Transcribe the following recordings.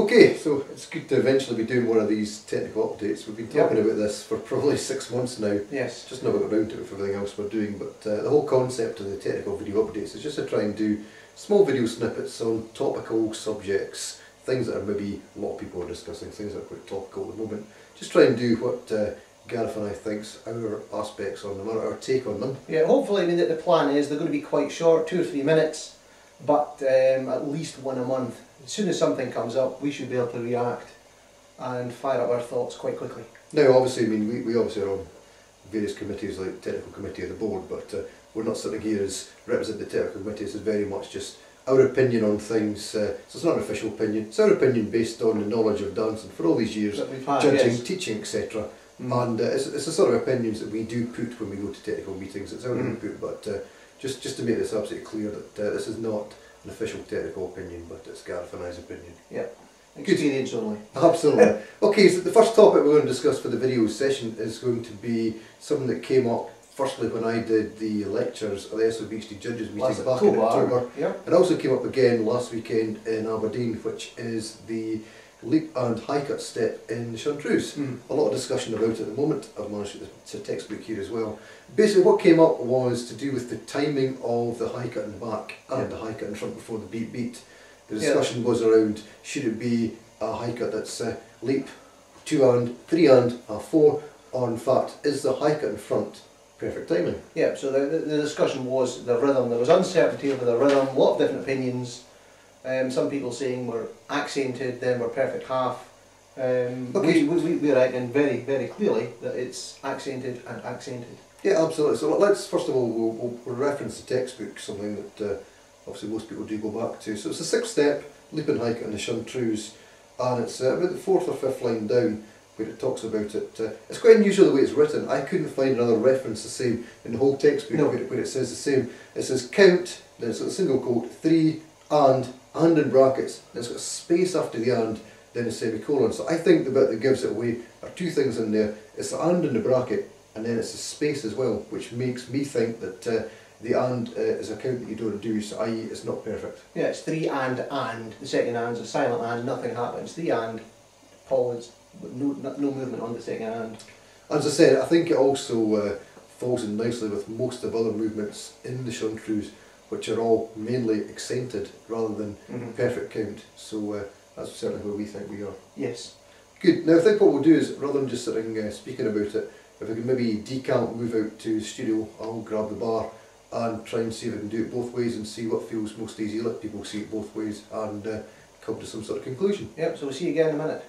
Okay, so it's good to eventually be doing one of these technical updates. We've been talking about this for probably 6 months now. Yes. Just never got around to it with everything else we're doing, but the whole concept of the technical video updates is just to try and do small video snippets on topical subjects, things that are maybe a lot of people are discussing, things that are quite topical at the moment. Just try and do what Gareth and I think's our aspects on them, or our take on them. Yeah, hopefully, I mean, the plan is they're going to be quite short, 2 or 3 minutes, but at least one a month. As soon as something comes up, we should be able to react and fire up our thoughts quite quickly. Now, obviously, I mean, we obviously are on various committees, like technical committee of the board, but we're not sitting here as representing the technical committee. This is very much just our opinion on things. So it's not an official opinion. It's our opinion based on the knowledge of dancing for all these years, that we've had, judging, yes. teaching, etc. And it's the sort of opinions that we do put when we go to technical meetings. It's our input, but just to make this absolutely clear that this is not an official technical opinion, but it's Gareth and I's opinion. Yeah, experience only. Absolutely. Okay, so the first topic we're going to discuss for the video session is going to be something that came up firstly when I did the lectures at the SOBHD Judges meeting back in October. Yeah. It also came up again last weekend in Aberdeen, which is the leap and high cut step in the Seann Triubhas. A lot of discussion about it at the moment. I've managed to textbook here as well. Basically what came up was to do with the timing of the high cut in the back and the high cut in front before the beat. The discussion was around, should it be a high cut that's leap, 2 and, 3 and, 4, or in fact, is the high cut in front perfect timing? Yeah, so the discussion was the rhythm. There was uncertainty over the rhythm, a lot of different opinions. Some people saying we're accented, then we're perfect half. Okay. We reckon very, very clearly that it's accented and accented. Yeah, absolutely. So let's, first of all, we'll reference the textbook, something that obviously most people do go back to. So it's the 6th step, leap and high cut in the Seann Triubhas, and it's about the 4th or 5th line down where it talks about it. It's quite unusual the way it's written. I couldn't find another reference the same in the whole textbook where it says the same. It says count, then it's got a single quote, 3 and in brackets, then it's got a space after the and, then a semicolon. So I think the bit that gives it away are 2 things in there. It's the and in the bracket, and then it's a space as well, which makes me think that the and is a count that you don't do, so i.e. it's not perfect. Yeah, it's 3 and. The second and's a silent and, nothing happens. 3 and, pause, no movement on the second and. As I said, I think it also falls in nicely with most of the other movements in the Seann Triubhas, which are all mainly accented rather than perfect count. So that's certainly where we think we are. Yes. Good. Now I think what we'll do is, rather than just sitting speaking about it, if we can maybe decamp, move out to the studio, I'll grab the bar and try and see if I can do it both ways and see what feels most easy, let people see it both ways and come to some sort of conclusion. Yep, so we'll see you again in a minute.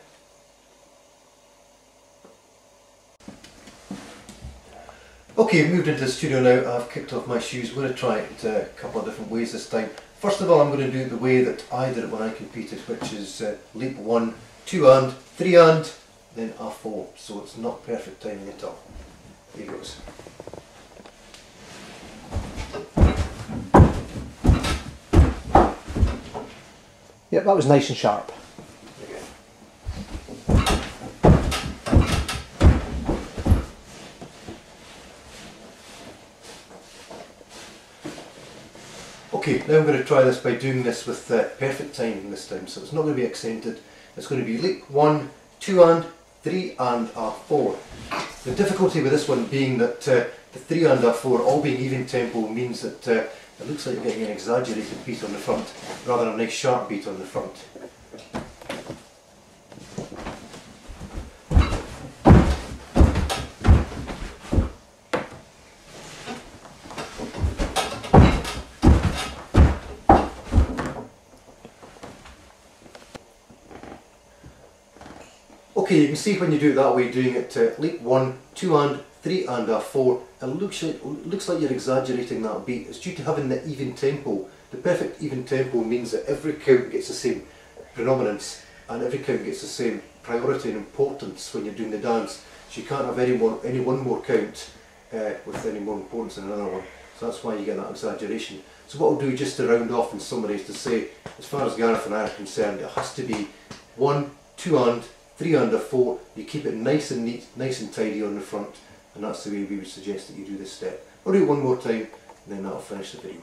Okay, I've moved into the studio now. I've kicked off my shoes. I'm going to try it a couple of different ways this time. First of all, I'm going to do it the way that I did it when I competed, which is leap 1, 2 and, 3 and, then a 4. So it's not perfect timing at all. Here goes. Yep, that was nice and sharp. Okay, now I'm going to try this by doing this with perfect timing this time. So it's not going to be accented. It's going to be leap 1, 2 and, 3 and, 4. The difficulty with this one being that the 3 and, 4 all being even tempo means that it looks like you're getting an exaggerated beat on the front rather than a nice sharp beat on the front. Okay, you can see when you do it that way, doing it leap 1, 2 and, 3 and, 4, it looks like you're exaggerating that beat. It's due to having the even tempo. The perfect even tempo means that every count gets the same predominance and every count gets the same priority and importance when you're doing the dance. So you can't have any one more count with any more importance than another one. So that's why you get that exaggeration. So what I'll do just to round off in summary is to say, as far as Gareth and I are concerned, it has to be 1, 2 and, 3 and, 4. You keep it nice and neat, nice and tidy on the front, and that's the way we would suggest that you do this step. I'll do it one more time, and then that'll finish the video.